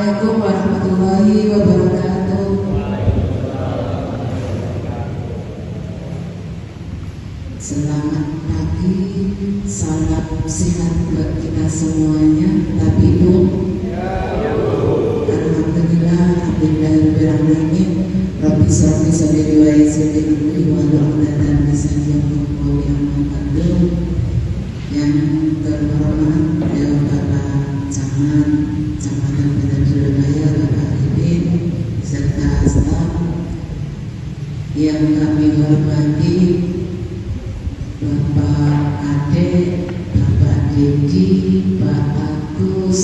Assalamualaikum warahmatullahi wabarakatuh. Selamat pagi, salam sehat buat kita semuanya. Tapi Bu, alhamdulillah, alhamdulillahirobbilalamin. Rabbi sholli sadri wa yassir li amri wahlul 'uqdatam min lisani yafqahu qawli. Yang terhormat beliau Bapak Camat Kecamatan Medan Surabaya, Bapak Arifin, serta staf yang kami hormati, Bapak Ade, Bapak Dedi, Pak Agus,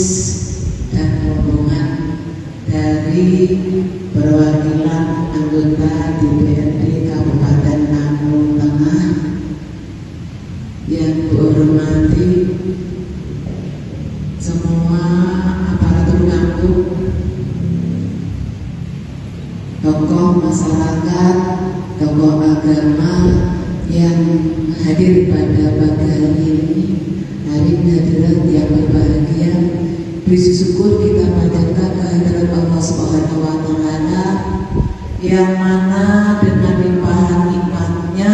dan rombongan dari perwakilan anggota DPRD Kabupaten Lampung Tengah. Yang hormati semua aparatur kampung, tokoh masyarakat, tokoh agama yang hadir pada pagi hari ini, hari hadirat yang berbahagia. Puji syukur kita panjatkan kehadirat Allah Subhanahu wa Ta'ala, yang mana dengan limpahan nikmatnya,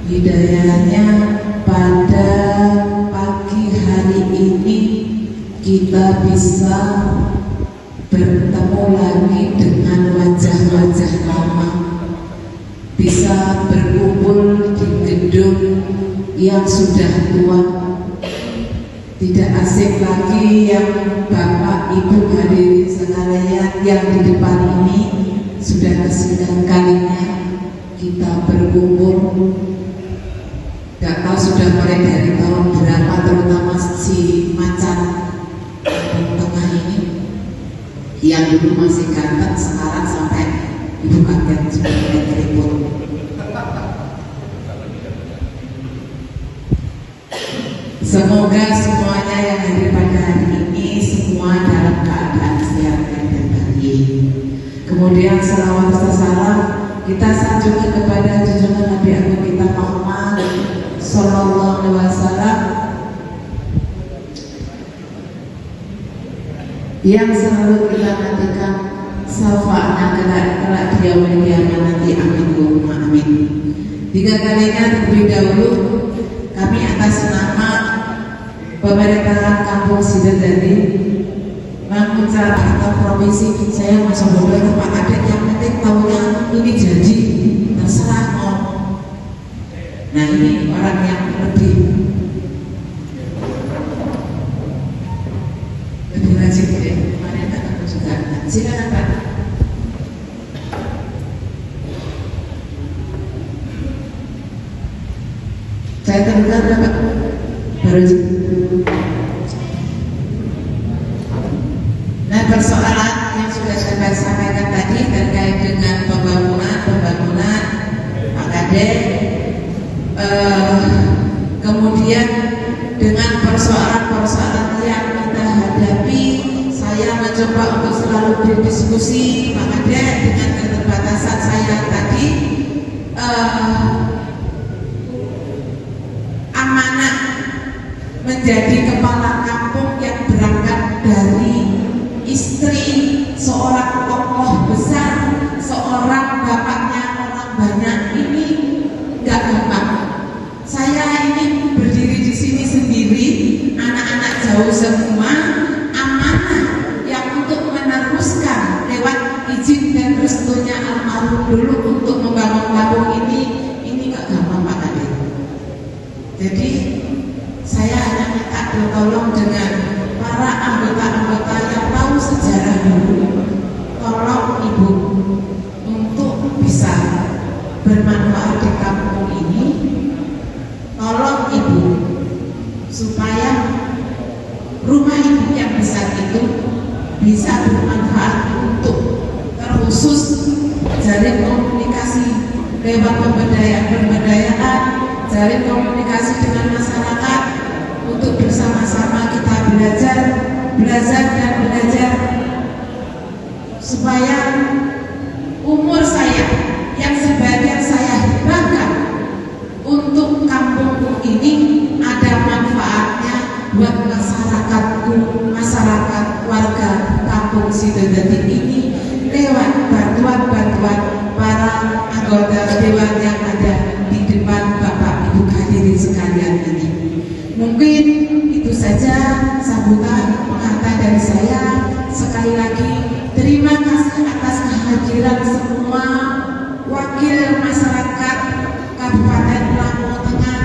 hidayahnya, pada pagi hari ini kita bisa bertemu lagi dengan wajah-wajah lama, bisa berkumpul di gedung yang sudah tua. Tidak asing lagi yang Bapak Ibu hadirin sekalian yang di depan ini, sudah kesekian kalinya kita berkumpul. Gak tahu sudah mulai dari tahun berapa, terutama si Macan Tengah ini yang dulu masih ganteng, sekarang sampai ibu kaget sudah mulai keriput. Semoga semuanya yang hadir pada hari ini semua dalam keadaan sehat dan baik. Kemudian salawat serta salam kita sanjungkan kepada junjungan Nabi Agung kita Muhammad Sallallahu Alaihi Wasallam, yang selalu kita nantikan syafaatnya kelak di yaumil qiyamah nanti. Amin Allahumma amin. 3 kalinya terlebih dahulu kami atas nama pemerintahan Kampung Sidadadi mengucap atau provinsi, saya masuk bodoh Pak Adet, yang penting tahunya ini janji, terserah mau. Nah ini orang yang lebih rajin ya, kemarin kan aku juga. Silakan Pak. Saya terdengar Pak baru. Nah, persoalan yang sudah saya sampaikan tadi terkait dengan pembangunan Pak Kade, kemudian dengan persoalan-persoalan yang kita hadapi, saya mencoba untuk selalu berdiskusi Pak Kade dengan keterbatasan saya tadi. Amanah menjadi kepala kampung yang berangkat dari istri seorang tokoh besar, seorang bapaknya orang banyak, ini gak gampang. Saya ini berdiri di sini sendiri, anak-anak jauh semua, amanah yang untuk meneruskan lewat izin dan restunya almarhum dulu untuk membangun kampung ini gak gampang Pak Kade. Jadi saya hanya minta tolong dengan para anggota-anggota yang tahu sejarah dulu, tolong Ibu untuk bisa bermanfaat di kampung ini. Tolong Ibu supaya rumah Ibu yang besar itu bisa bermanfaat untuk terkhusus jaring komunikasi lewat pemberdayaan, jaring komunikasi dengan masyarakat, untuk bersama-sama kita belajar dan belajar, supaya umur saya yang sebagian saya bangga untuk kampungku ini ada manfaatnya buat masyarakat warga kampung Detik ini lewat bantuan-bantuan para anggota dewan yang ada di depan Bapak Ibu hadirin sekalian ini. Mungkin itu saja sambutan kata dari saya. Sekali lagi terima kasih atas kehadiran semua wakil masyarakat Kabupaten Lampung Tengah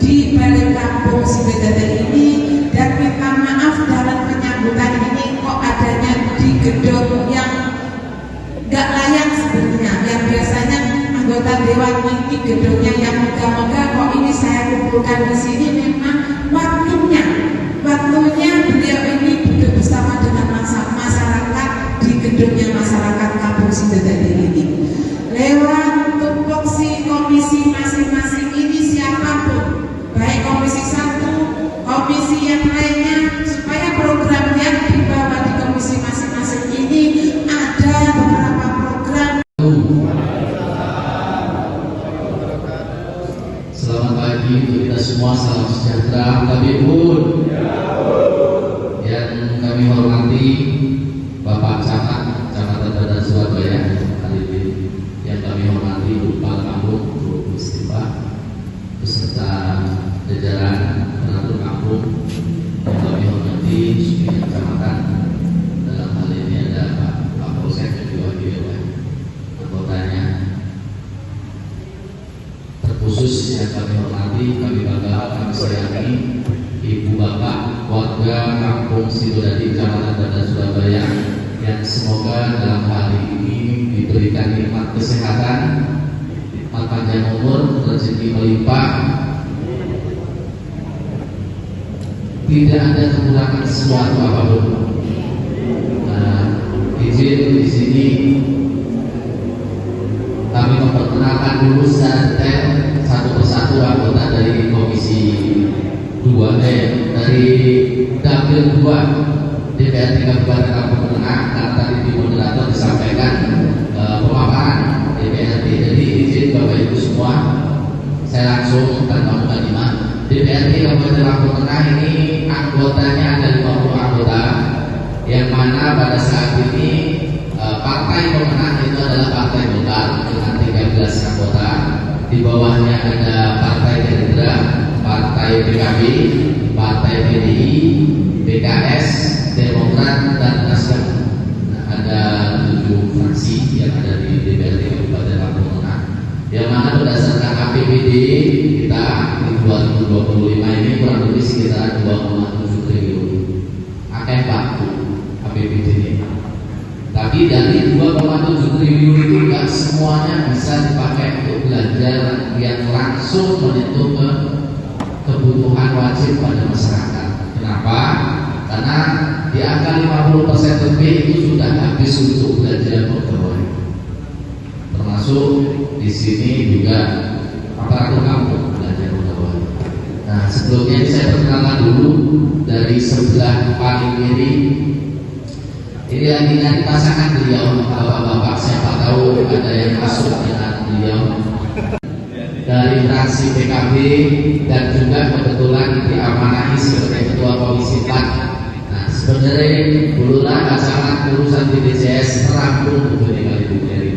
di Balai Kampung Sidodadi ini, dan minta maaf dalam penyambutan ini kok adanya di gedung yang gak layak sebenarnya. Yang biasanya anggota dewan ini gedungnya yang megah-megah, kok ini saya kumpulkan di sini. Memang waktunya beliau ini duduk bersama dengan masyarakat di gedungnya masyarakat Kampung Sidodadi ini. Lewat tupoksi komisi masing-masing ini, siapapun, baik komisi 1, komisi yang lainnya, supaya program yang dibawa di komisi masing-masing ini ada beberapa program. Selamat pagi untuk kita semua, salam sejahtera. Tabibun yang kami hormati Bapak Camat Badan Surabaya Halimin, yang kami hormati Kepala Kampung Bu Mustafa beserta jajaran penatur kampung, yang kami hormati pimpinan kecamatan. Dalam hal ini ada Pak Polsek dan juga Dewan anggotanya. Terkhusus yang kami hormati, kami bangga, kami sayangi Ibu Bapak warga Kampung Sidodadi Kecamatan Badan Surabaya, yang semoga dalam hari ini diberikan nikmat kesehatan, nikmat panjang umur, rezeki melimpah, tidak ada kekurangan sesuatu apapun. Nah, izin di sini kami memperkenalkan dulu secara detail satu persatu anggota dari komisi 2 dari dapil 2 DPRD Kabupaten Lampung Tengah. Karena tadi di moderator disampaikan pemaparan DPRD. Jadi izin Bapak Ibu semua, saya langsung tanpa mukadimah. DPRD Kabupaten Lampung Tengah ini anggotanya ada 50 anggota, yang mana pada saat ini partai pemenang itu adalah Partai Golkar dengan 13 anggota. Di bawahnya ada Partai Gerindra, Partai PKB, Partai PDI, PKS, Demokrat, dan Nasdem. Nah, ada 7 fraksi yang ada di DPRD Kabupaten Lampung Tengah, yang mana berdasarkan APBD kita di 2025 ini kurang lebih sekitar 2,7 triliun. Akan waktu APBD ini. Tapi dari 2,7 triliun itu tidak semuanya bisa dipakai untuk belanja yang langsung menyentuh ke kebutuhan wajib pada masyarakat. Kenapa? Karena di angka 50% lebih itu sudah habis untuk belanja pegawai. Termasuk di sini juga aparatur kampung belanja pegawai. Nah, sebelumnya saya perkenalkan dulu dari sebelah paling kiri. Ini lagi dari pasangan beliau, bapak-bapak, siapa tahu ada yang masuk dengan beliau dari fraksi PKB, dan juga kebetulan diamanahi sebagai ketua komisi 4. Nah, sebenarnya dululah pasangan urusan BPJS terampung untuk kali ini.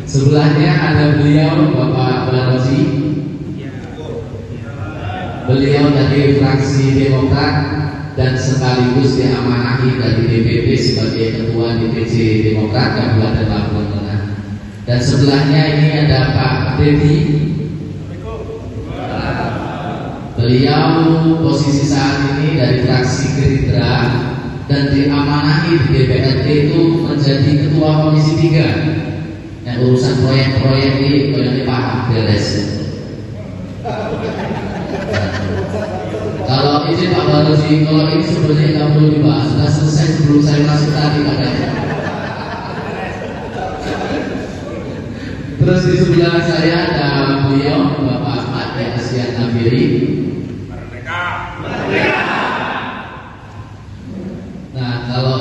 Sebelahnya ada beliau Bapak Barozi, beliau dari fraksi Demokrat dan sekaligus diamanahi dari DPP sebagai ketua DPC Demokrat Kabupaten Lampung Tengah. Dan sebelahnya ini ada Pak Dedi. Beliau posisi saat ini dari fraksi Gerindra dan diamanahi di DPRD itu menjadi ketua komisi 3 yang urusan proyek-proyek ini Pak beres. Kalau izin Pak Barozi, kalau ini sebenarnya nggak perlu dibahas, sudah selesai sebelum saya masuk tadi katanya. Terus di sebelah saya ada beliau Bapak Ade Asyan Nabiri. Nah, kalau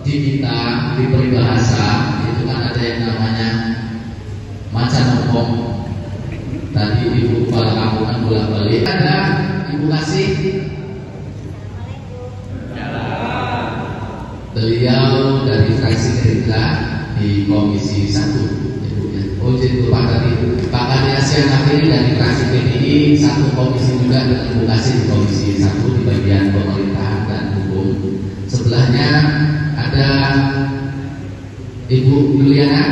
di kita di peribahasa itu kan ada yang namanya macan ompong. Tadi Ibu Kepala Kampung kan bolak-balik. Ada Ibu Kasih. beliau dari fraksi Gerindra di Komisi 1. Oh, jadi Pak Kadi Asia ini dari fraksi PDI, satu komisi juga dengan Bu Kasih di Komisi 1 di bagian pemerintahan dan hukum. Sebelahnya ada Ibu Juliana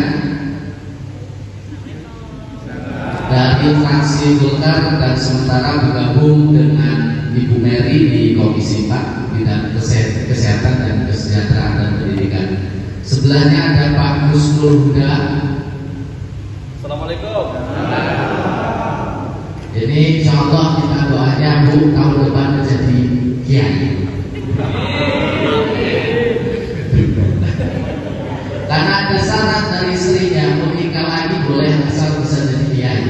dari fraksi Golkar dan sementara bergabung dengan Ibu Mary di Komisi 4 bidang kesehatan dan kesejahteraan dan pendidikan. Sebelahnya ada Pak Husnul Huda. Assalamualaikum. Ini insya Allah kita doanya Bu tahun depan menjadi kiai. Karena ada syarat dari istrinya, menikah lagi boleh asal bisa jadi kiai.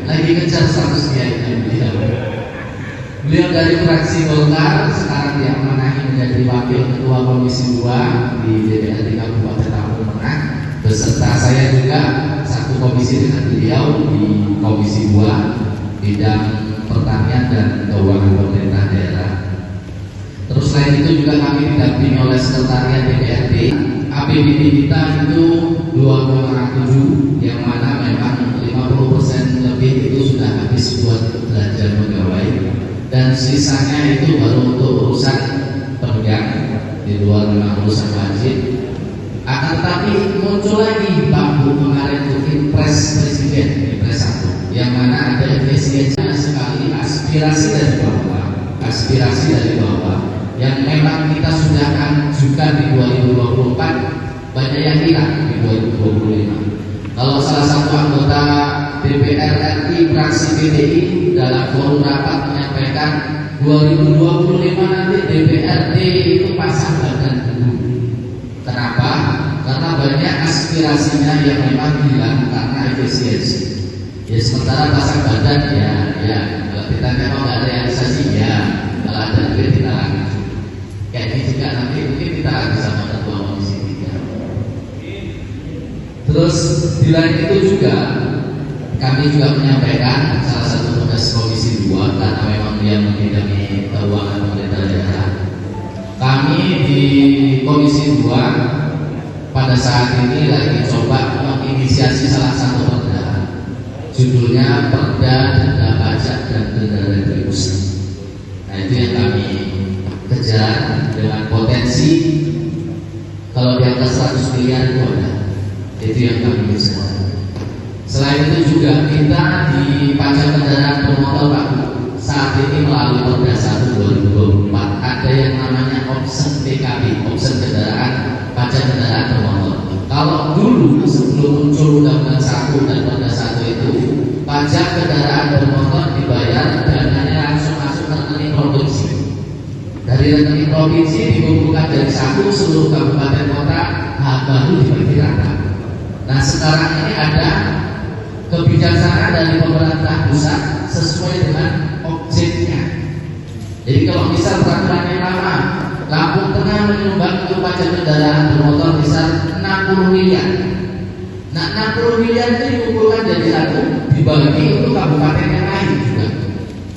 Lagi kejar 100 kiai beliau. Beliau dari fraksi Golkar, sekarang diamanahi menjadi wakil ketua Komisi 2 di DPRD Kabupaten Lampung Tengah. Beserta saya juga satu komisi dengan beliau di Komisi 2 bidang pertanian dan keuangan pemerintah daerah. Terus selain itu juga kami didampingi oleh sekretariat DPRD. APBD kita itu 2,7, yang mana memang 50% lebih itu sudah habis buat belanja pegawai, dan sisanya itu baru untuk urusan penunjang di luar memang urusan wajib. Akan tetapi muncul lagi Pak Bu kemarin itu Impres Presiden, Impres 1, yang mana ada efisiensinya sekali, aspirasi dari bawah yang memang kita sudah ajukan di 2024, banyak yang hilang di 2025. Kalau salah satu anggota DPR RI fraksi PDI dalam forum rapat menyampaikan 2025 nanti DPRD itu pasang badan dulu. Kenapa? Karena banyak aspirasinya yang memang hilang karena efisiensi. Ya sementara pasang badan ya kalau ditanya mau nggak realisasi ya, kalau ada duit kita lanjut. Kayak ini juga nanti mungkin kita bisa ketua Komisi 3. Terus di lain itu juga kami juga menyampaikan salah satu tugas Komisi 2 karena memang dia membidangi keuangan pemerintah daerah. Kami di Komisi 2 pada saat ini lagi coba menginisiasi salah satu perda. Judulnya Perda Denda Pajak dan Denda Retribusi. Nah itu yang kami kejar dengan potensi kalau di atas 100 miliar itu ada. Itu yang kami kejar. Selain itu juga kita di pajak kendaraan bermotor Pak, saat ini melalui Perda 1 2024 ada yang namanya option PKB, option kendaraan pajak kendaraan bermotor. Kalau dulu sebelum muncul Undang-Undang 1 dan Perda 1 itu pajak kendaraan bermotor dibayar dananya langsung masuk ke rekening provinsi. Dari rekening provinsi dikumpulkan dari satu seluruh kabupaten kota, baru dibagi rata. Nah sekarang ini ada kebijaksanaan dari pemerintah pusat sesuai dengan objeknya. Jadi kalau misal peraturannya lama, Lampung Tengah menyumbang untuk pajak kendaraan bermotor besar 60 miliar. Nah 60 miliar itu dikumpulkan dari satu, dibagi untuk kabupaten yang lain juga.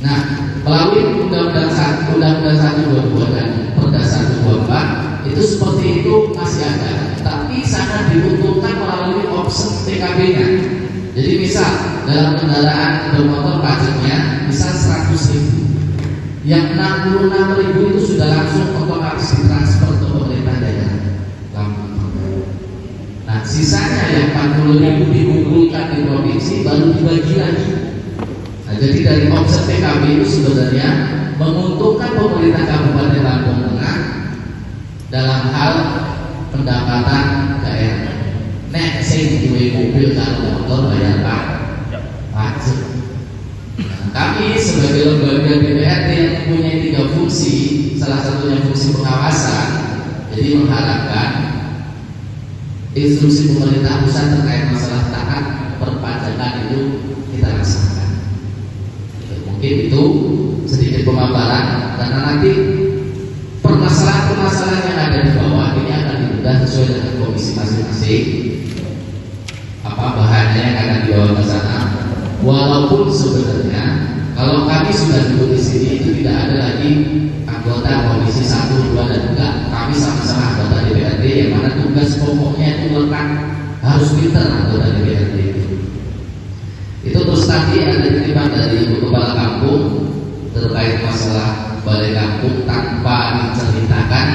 Nah melalui Undang-Undang 1 2022 dan Perda 1 2024 itu seperti itu masih ada, tapi sangat diuntungkan melalui opsi PKB-nya. Jadi misal dalam kendaraan bermotor pajaknya misal 100.000, yang 66.000 itu sudah langsung otomatis ditransfer ke pemerintah daerah Lampung. Nah sisanya yang 40.000 dikumpulkan di provinsi baru dibagi lagi. Nah jadi dari omset PKB itu sebenarnya menguntungkan pemerintah Kabupaten Lampung Tengah dalam hal pendapatan daerah. Nek sing duwe mobil karo motor bayar pajak. Kami sebagai lembaga DPRD yang mempunyai 3 fungsi, salah satunya fungsi pengawasan, jadi mengharapkan instruksi pemerintah pusat terkait masalah taat perpajakan itu kita laksanakan. Mungkin itu sedikit pemaparan, karena nanti permasalahan-permasalahan yang ada di bawah ini akan dibedah sesuai dengan komisi masing-masing. Apa bahannya yang akan dibawa ke sana? Walaupun sebenarnya kalau kami sudah duduk di sini itu tidak ada lagi anggota Komisi 1, 2 dan 3, kami sama-sama anggota DPR. yang mana tugas pokoknya itu melekat harus pintar anggota DPRD itu. Terus tadi ada kiriman dari Ibu Kepala Kampung terkait masalah balai kampung tanpa diceritakan.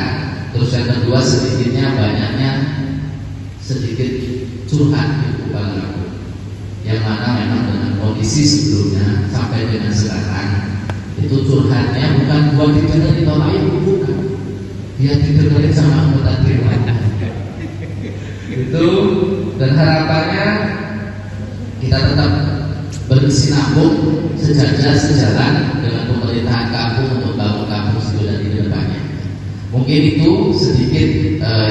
Terus yang kedua sedikitnya banyaknya sedikit curhat Ibu Kepala Kampung, yang mana memang dengan kondisi sebelumnya sampai dengan sekarang itu curhatnya bukan buat didengar ditolak, bukan, dia didengarin sama anggota dewan itu. Dan harapannya kita tetap bersinambung sejalan dengan pemerintahan kampung untuk bangun kampung Sidodadi di depannya. Mungkin itu sedikit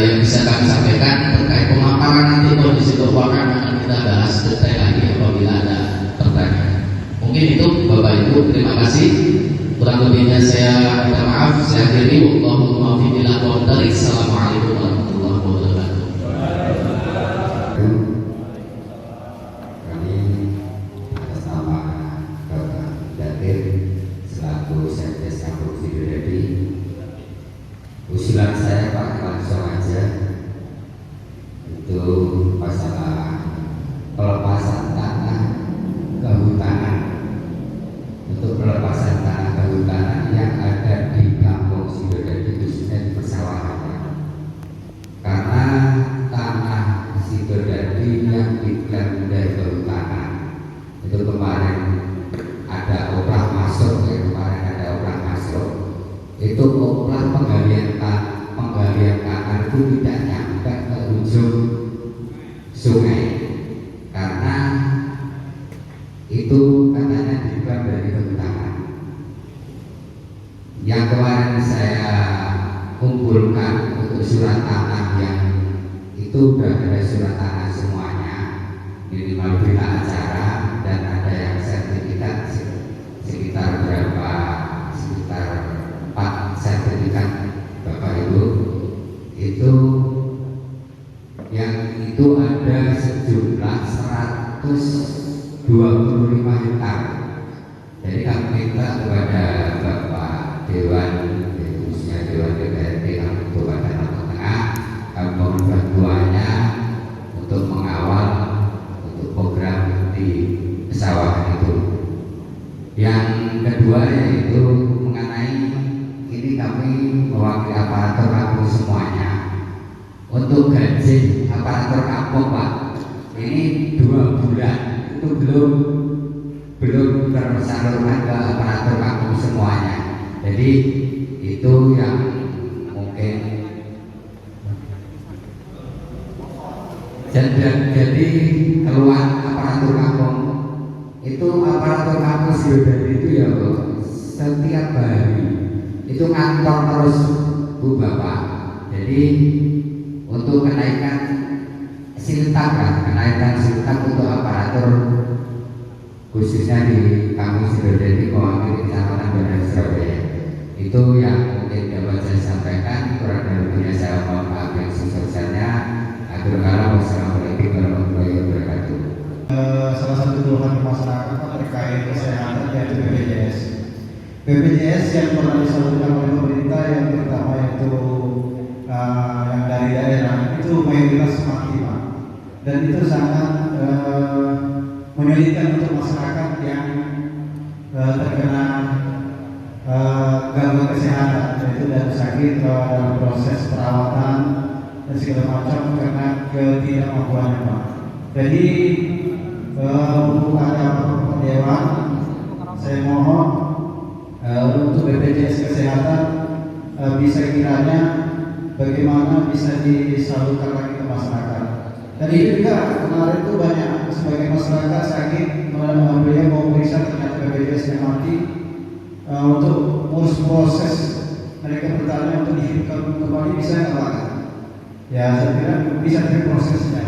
yang bisa kami sampaikan terkait pemaparan nanti kondisi keuangan akan kita bahas detail lagi apabila ada pertanyaan. Mungkin itu Bapak Ibu, terima kasih. Kurang lebihnya saya minta maaf. Saya akhiri. Wallahumma fiqillah wa barik. Assalamualaikum warahmatullahi wabarakatuh. Kami atas nama Bapak Datir selaku Sekdes Kampung Sidodadi, usulan saya Pak langsung aja untuk masalah pelepasan tanah kehutanan, untuk pelepasan tanah kehutanan yang ada di Kampung Sidodadi khususnya di persawahan. Karena tanah Sidodadi yang diklaim dari kehutanan itu kemarin ada operah masuk, itu operah penggalian tanah itu tidak nyampe ke ujung sungai karena itu katanya diklaim dari kehutanan. Yang kemarin saya kumpulkan untuk surat tanah yang itu sudah ada surat tanah semuanya, minimal berita acara dan ada yang sertifikat sekitar berapa, sekitar 4 sertifikat Bapak Ibu. Itu yang itu ada sejumlah 125 hektar. Jadi kami minta kepada Bapak Dewan, khususnya Dewan DPRD Kabupaten Lombok Tengah, kami mohon bantuannya untuk mengawal untuk program di pesawahan itu. Yang kedua yaitu mengenai ini kami mewakili aparatur kampung semuanya untuk gaji aparatur kampung Pak. Ini 2 bulan itu belum tersalurkan ke aparatur kampung semuanya. Jadi itu yang mungkin jadi keluhan aparatur kampung itu. Aparatur kampung Sidodadi itu ya setiap hari itu ngantor terus Bu Bapak. Jadi untuk kenaikan siltap untuk aparatur khususnya di kampung Sidodadi mewakili Kecamatan Bandar Surabaya. Itu yang mungkin dapat saya sampaikan. Kurang lebihnya saya mohon maaf yang sebesar-besarnya. Akhirul kalam, wassalamualaikum warahmatullahi wabarakatuh. Salah satu keluhan masyarakat terkait kesehatan yaitu BPJS. BPJS yang pernah disalurkan oleh pemerintah yang pertama itu yang dari daerah itu mayoritas mati Pak. Dan itu sangat menyulitkan untuk masyarakat yang terkena gangguan kesehatan, yaitu dari sakit dalam proses perawatan dan segala macam karena ketidakmampuannya Pak. Jadi untuk ada Dewan, saya mohon untuk BPJS Kesehatan bisa kiranya bagaimana bisa disalurkan lagi ke masyarakat. Dan itu juga kemarin itu banyak sebagai masyarakat sakit, beliau mau periksa ternyata BPJS-nya mati. Untuk urus proses mereka bertanya untuk dihidupkan kembali bisa nggak Pak? Ya saya kira bisa tapi prosesnya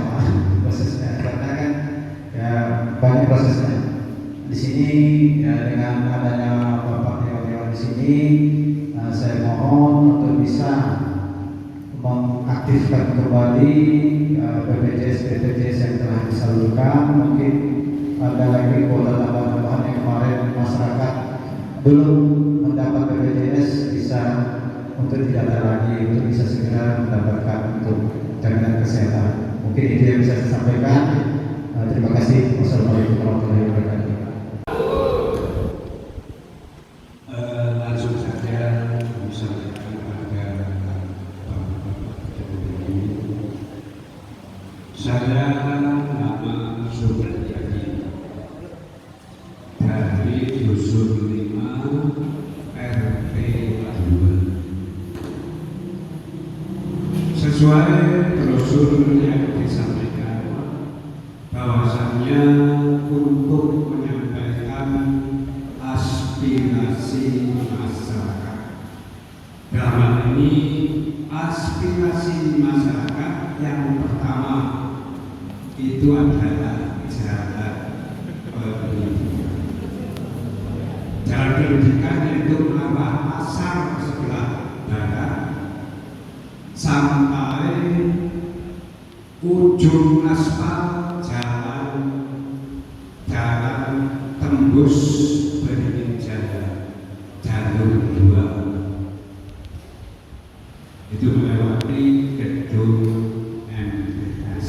karena kan ya banyak prosesnya. Di sini ya, dengan adanya Bapak Dewan di sini, saya mohon untuk bisa mengaktifkan kembali BPJS yang telah disalurkan. Mungkin ada lagi kuota tambahan yang kemarin masyarakat belum mendapat BPJS bisa untuk tidak ada lagi, untuk bisa segera mendapatkan untuk jaminan kesehatan. Mungkin itu yang bisa saya sampaikan. Terima kasih. Wassalamualaikum warahmatullahi wabarakatuh. Langsung saja kami sampaikan kepada Bapak ini. Saya nama Supriyadi dari Dusun 5 RT 2. Sesuai brosur yang disampaikan bahwasannya untuk menyampaikan aspirasi masyarakat. Dalam hal ini aspirasi masyarakat yang pertama itu adalah jalan pendidikan. Jalan pendidikan yaitu arah pasar sebelah barat sampai ujung aspal jalan tembus Beringin Jaya jalur 2 itu melewati gedung MTS.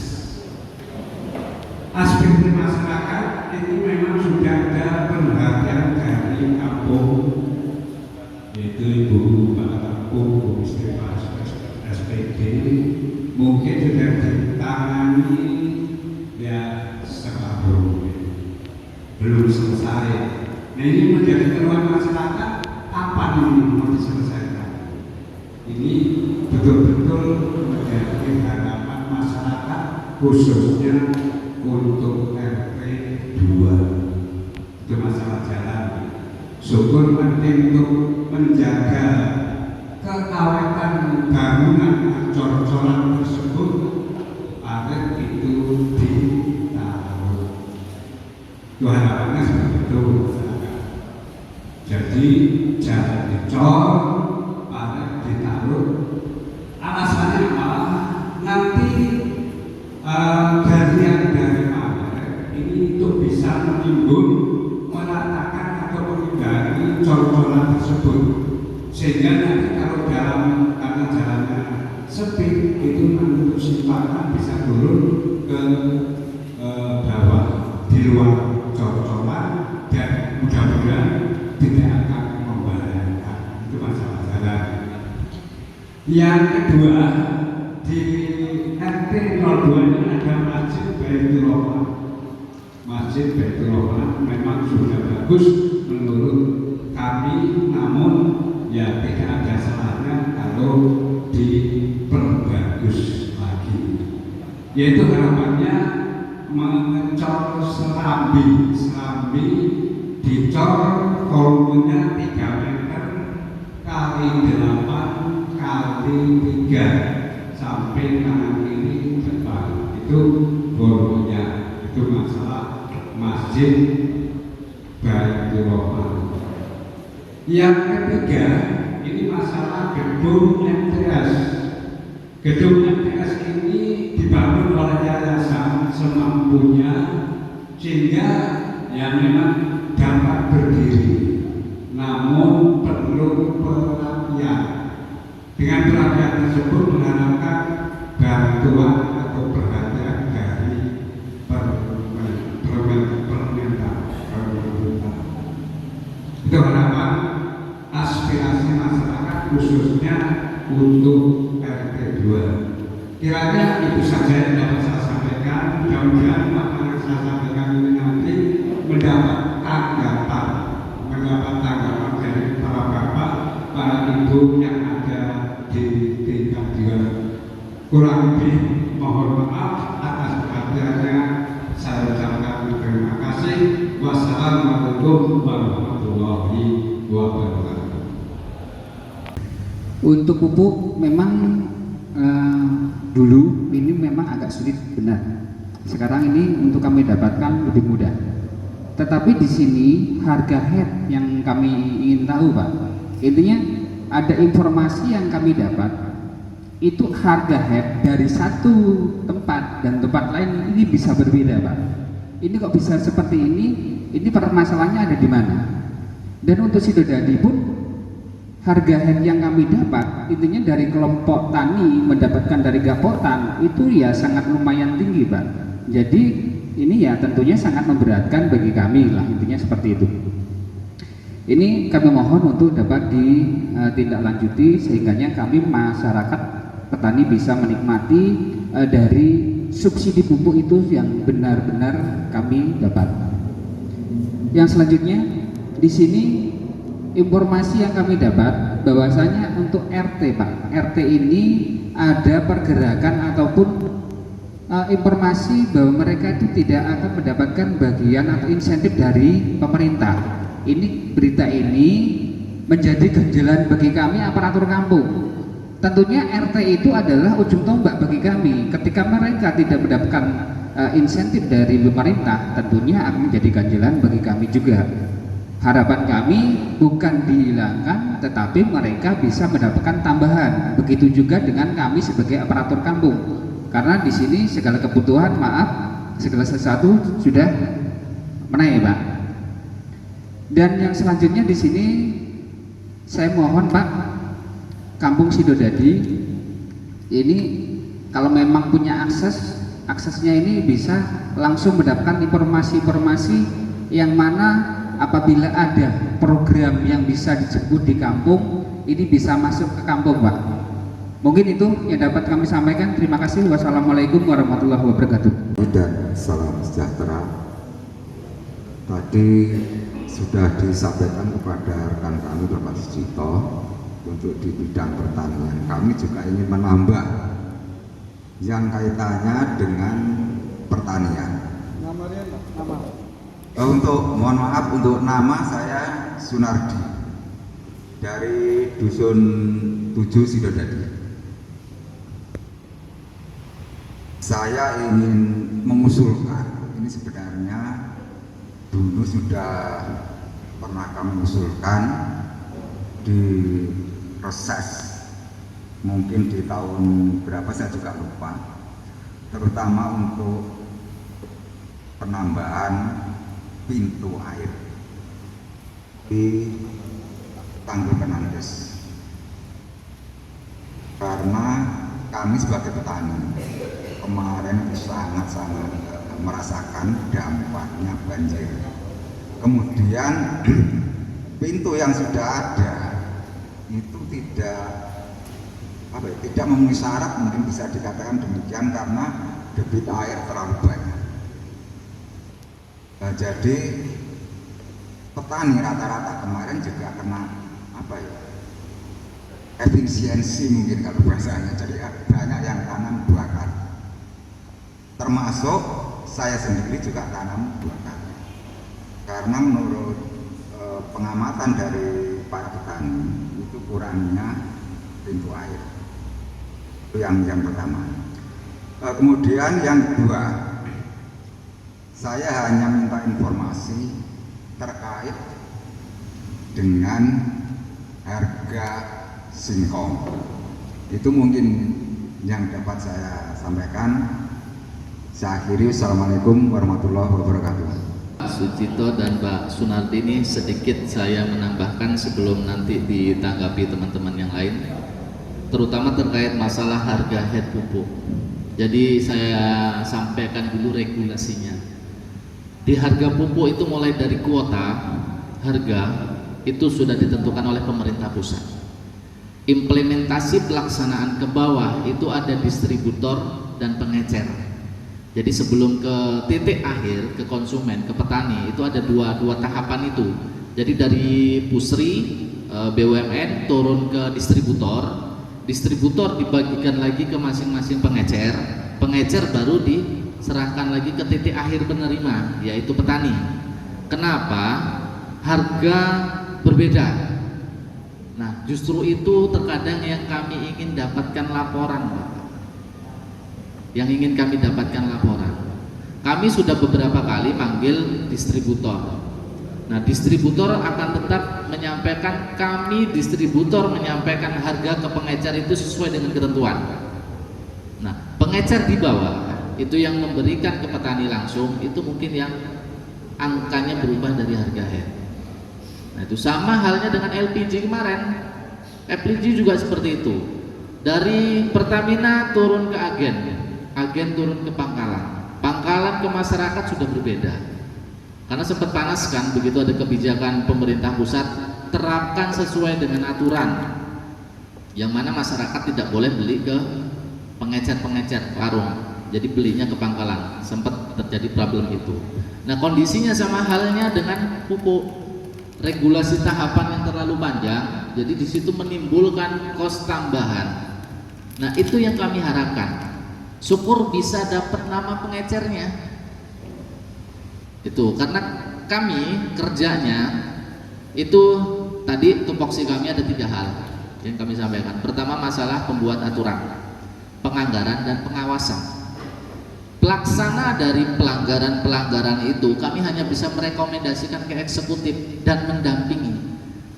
Aspirasi masyarakat ini memang sudah ada perhatian dari kampung, yaitu Ibu Kepala Kampung, Bu Istri Mas SPD, mungkin sudah ditangani ya separuh, belum selesai. Nah ini menjadi keluhan masyarakat, apa ini mau diselesaikan? Ini betul-betul menjadi harapan masyarakat khususnya untuk RT 2. Itu masalah jalan. Syukur penting untuk menjaga keawetan bangunan cor-coran tersebut agar itu ditaruh. Itu harapannya seperti itu. Jadi jangan dicor, agar ditaruh. Alasannya apa? Nanti gajian dari Maret ini itu bisa menimbun, meratakan atau menghindari cor-coran tersebut, sehingga nanti kalau karena jalannya sepi itu nanti simpangan bisa turun ke bawah di luar cor-coran dan mudah-mudahan tidak akan membahayakan. Itu masalah jalan. Yang kedua, di RT 02 ini ada Masjid Baitur Rahman. Masjid Baitur Rahman memang sudah bagus menurut kami, namun ya tidak ada salahnya kalau diperbagus lagi. Yaitu harapannya mengecor serambi dicor volumenya 3 meter kali 8 kali 3 sampai kanan kiri depan, itu volumenya. Itu masalah Masjid Baitur Rahman. Yang ketiga, ini masalah gedung MTS. Gedung MTS ini dibangun oleh yayasan semampunya, sehingga ya memang dapat berdiri, namun perlu perapian. Dengan perapian tersebut mengharapkan bantuan atau perhatian dari pemerintah. Itu harapan aspirasi masyarakat khususnya untuk RT 2. Kiranya itu saja yang dapat saya sampaikan. Mudah-mudahan apa yang saya sampaikan ini nanti mendapat tanggapan dari para bapak, para ibu yang ada di tingkat 2. Kurang lebih mohon maaf atas perhatiannya. Saya ucapkan terima kasih. Wassalamualaikum warahmatullahi wabarakatuh. Untuk pupuk memang dulu ini memang agak sulit, benar. Sekarang ini untuk kami dapatkan lebih mudah. Tetapi di sini harga head yang kami ingin tahu, Pak. Intinya ada informasi yang kami dapat, itu harga head dari satu tempat dan tempat lain ini bisa berbeda, Pak. Ini kok bisa seperti ini? Ini permasalahannya ada di mana? Dan untuk Sidodadi pun harga head yang kami dapat intinya dari kelompok tani mendapatkan dari Gapotan itu ya sangat lumayan tinggi Pak. Jadi ini ya tentunya sangat memberatkan bagi kami lah, intinya seperti itu. Ini kami mohon untuk dapat ditindaklanjuti sehingganya kami masyarakat petani bisa menikmati dari subsidi pupuk itu yang benar-benar kami dapat. Yang selanjutnya di sini informasi yang kami dapat bahwasanya untuk RT Pak, RT ini ada pergerakan ataupun informasi bahwa mereka itu tidak akan mendapatkan bagian atau insentif dari pemerintah. Ini berita ini menjadi ganjalan bagi kami aparatur kampung. Tentunya RT itu adalah ujung tombak bagi kami. Ketika mereka tidak mendapatkan insentif dari pemerintah, tentunya akan menjadi ganjalan bagi kami juga. Harapan kami bukan dihilangkan, tetapi mereka bisa mendapatkan tambahan. Begitu juga dengan kami sebagai aparatur kampung. Karena di sini segala kebutuhan, segala sesuatu sudah menaik Pak. Dan yang selanjutnya di sini saya mohon Pak, Kampung Sidodadi ini kalau memang punya aksesnya ini bisa langsung mendapatkan informasi-informasi yang mana apabila ada program yang bisa disebut di kampung ini bisa masuk ke kampung Pak. Mungkin itu yang dapat kami sampaikan. Terima kasih. Wassalamualaikum warahmatullahi wabarakatuh. Dan salam sejahtera. Tadi sudah disampaikan kepada rekan kami Bapak Sucito untuk di bidang pertanian. Kami juga ingin menambah yang kaitannya dengan pertanian. Mohon maaf untuk nama saya Sunardi dari Dusun 7 Sidodadi. Saya ingin mengusulkan, ini sebenarnya dulu sudah pernah kami usulkan di reses mungkin di tahun berapa saya juga lupa, terutama untuk penambahan pintu air di Tanggul Kenandes, karena kami sebagai petani kemarin sangat-sangat merasakan dampaknya banjir. Kemudian pintu yang sudah ada itu tidak memenuhi syarat, mungkin bisa dikatakan demikian, karena debit air terlalu banyak. Jadi petani rata-rata kemarin juga kena efisiensi mungkin kalau bahasanya, jadi banyak yang tanam 2 kali, termasuk saya sendiri juga tanam 2 kali. Karena menurut pengamatan dari para petani itu kurangnya pintu air. Itu yang pertama. Kemudian yang kedua, saya hanya minta informasi terkait dengan harga singkong. Itu mungkin yang dapat saya sampaikan. Saya akhiri. Assalamualaikum warahmatullahi wabarakatuh. Pak Sucito dan Pak Sunardi, ini sedikit saya menambahkan sebelum nanti ditanggapi teman-teman yang lain, terutama terkait masalah harga head pupuk. Jadi saya sampaikan dulu regulasinya. Di harga pupuk itu mulai dari kuota harga itu sudah ditentukan oleh pemerintah pusat. Implementasi pelaksanaan ke bawah itu ada distributor dan pengecer. Jadi sebelum ke titik akhir, ke konsumen, ke petani, itu ada dua tahapan itu. Jadi dari pusri, BUMN turun ke distributor, distributor dibagikan lagi ke masing-masing pengecer, pengecer baru diserahkan lagi ke titik akhir penerima, yaitu petani. Kenapa? Harga berbeda. Nah, justru itu terkadang yang kami ingin dapatkan laporan, Pak. Yang ingin kami dapatkan laporan. Kami sudah beberapa kali manggil distributor. Nah, distributor akan tetap menyampaikan, kami distributor menyampaikan harga ke pengecer itu sesuai dengan ketentuan. Nah, pengecer di bawah itu yang memberikan ke petani langsung, itu mungkin yang angkanya berubah dari harga head. Nah, itu sama halnya dengan LPG kemarin. FPG juga seperti itu. Dari Pertamina turun ke agen, agen turun ke pangkalan, pangkalan ke masyarakat sudah berbeda. Karena sempat panas kan, begitu ada kebijakan pemerintah pusat, terapkan sesuai dengan aturan, yang mana masyarakat tidak boleh beli ke pengecer-pengecer warung, jadi belinya ke pangkalan. Sempat terjadi problem itu. Nah, kondisinya sama halnya dengan pupuk, regulasi tahapan yang terlalu panjang, jadi di situ menimbulkan kos tambahan. Nah, itu yang kami harapkan. Syukur bisa dapat nama pengecernya. Itu karena kami kerjanya itu tadi tupoksi kami ada 3 hal yang kami sampaikan. Pertama, masalah pembuat aturan, penganggaran, dan pengawasan. Pelaksana dari pelanggaran-pelanggaran itu kami hanya bisa merekomendasikan ke eksekutif dan mendampingi.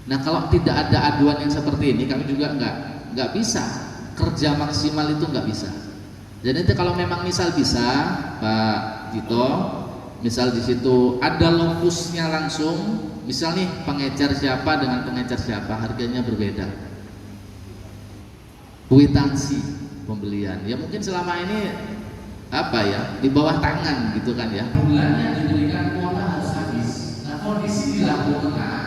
Nah, kalau tidak ada aduan yang seperti ini, kami juga nggak bisa kerja maksimal, itu nggak bisa. Jadi itu kalau memang misal bisa, Pak Tito, misal di situ ada lokusnya langsung, misal nih pengecer siapa dengan pengecer siapa, harganya berbeda. Kwitansi pembelian, ya mungkin selama ini apa ya, di bawah tangan gitu kan ya. Bulannya diberikan kuota harus habis. Nah, kondisi di Lampung Tengah,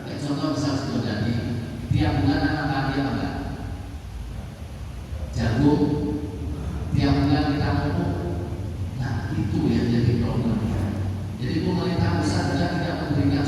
ya contoh misal sudah jadi tiap bulan anak padi apa enggak? Jagung, tiap bulan kita pupuk. Nah, itu yang jadi problemnya. Jadi pemerintah pusat juga tidak memberikan